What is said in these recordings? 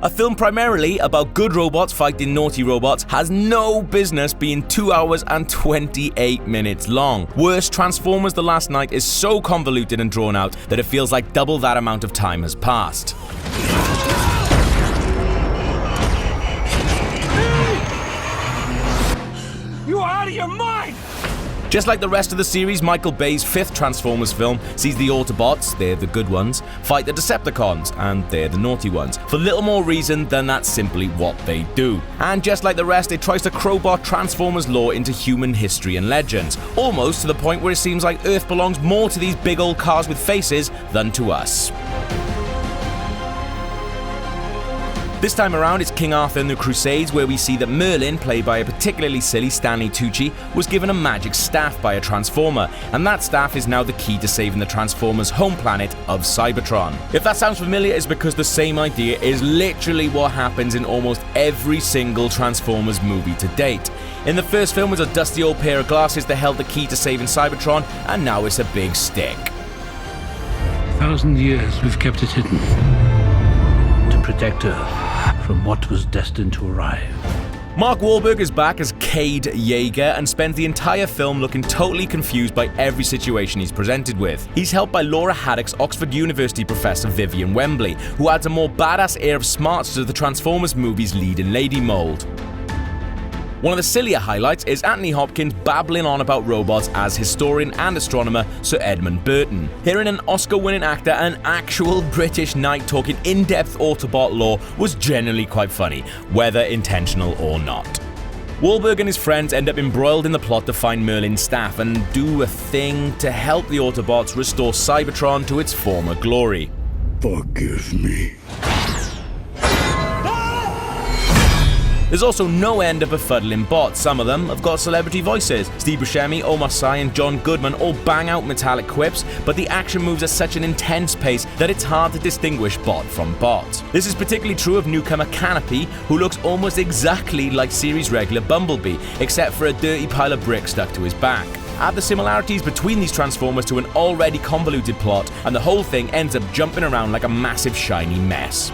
A film primarily about good robots fighting naughty robots has no business being 2 hours and 28 minutes long. Worse, Transformers: The Last Knight is so convoluted and drawn out that it feels like double that amount of time has passed. You are out of your mind! Just like the rest of the series, Michael Bay's fifth Transformers film sees the Autobots, they're the good ones, fight the Decepticons, and they're the naughty ones, for little more reason than that's simply what they do. And just like the rest, it tries to crowbar Transformers lore into human history and legends, almost to the point where it seems like Earth belongs more to these big old cars with faces than to us. This time around, it's King Arthur and the Crusades, where we see that Merlin, played by a particularly silly Stanley Tucci, was given a magic staff by a Transformer, and that staff is now the key to saving the Transformers' home planet of Cybertron. If that sounds familiar, it's because the same idea is literally what happens in almost every single Transformers movie to date. In the first film, it was a dusty old pair of glasses that held the key to saving Cybertron, and now it's a big stick. 1,000 years we've kept it hidden. Protect Earth from what was destined to arrive. Mark Wahlberg is back as Cade Yeager and spends the entire film looking totally confused by every situation he's presented with. He's helped by Laura Haddock's Oxford University professor Vivian Wembley, who adds a more badass air of smarts to the Transformers movie's leading lady mold. One of the sillier highlights is Anthony Hopkins babbling on about robots as historian and astronomer Sir Edmund Burton. Hearing an Oscar-winning actor, an actual British knight, talking in-depth Autobot lore was generally quite funny, whether intentional or not. Wahlberg and his friends end up embroiled in the plot to find Merlin's staff and do a thing to help the Autobots restore Cybertron to its former glory. Forgive me. There's also no end of befuddling bots. Some of them have got celebrity voices. Steve Buscemi, Omar Sy, and John Goodman all bang out metallic quips, but the action moves at such an intense pace that it's hard to distinguish bot from bot. This is particularly true of newcomer Canopy, who looks almost exactly like series regular Bumblebee, except for a dirty pile of bricks stuck to his back. Add the similarities between these Transformers to an already convoluted plot, and the whole thing ends up jumping around like a massive shiny mess.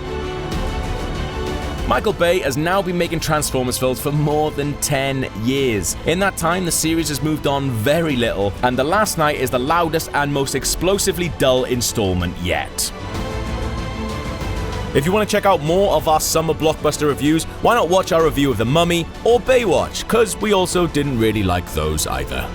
Michael Bay has now been making Transformers films for more than 10 years. In that time, the series has moved on very little, and The Last Knight is the loudest and most explosively dull installment yet. If you want to check out more of our summer blockbuster reviews, why not watch our review of The Mummy or Baywatch, because we also didn't really like those either.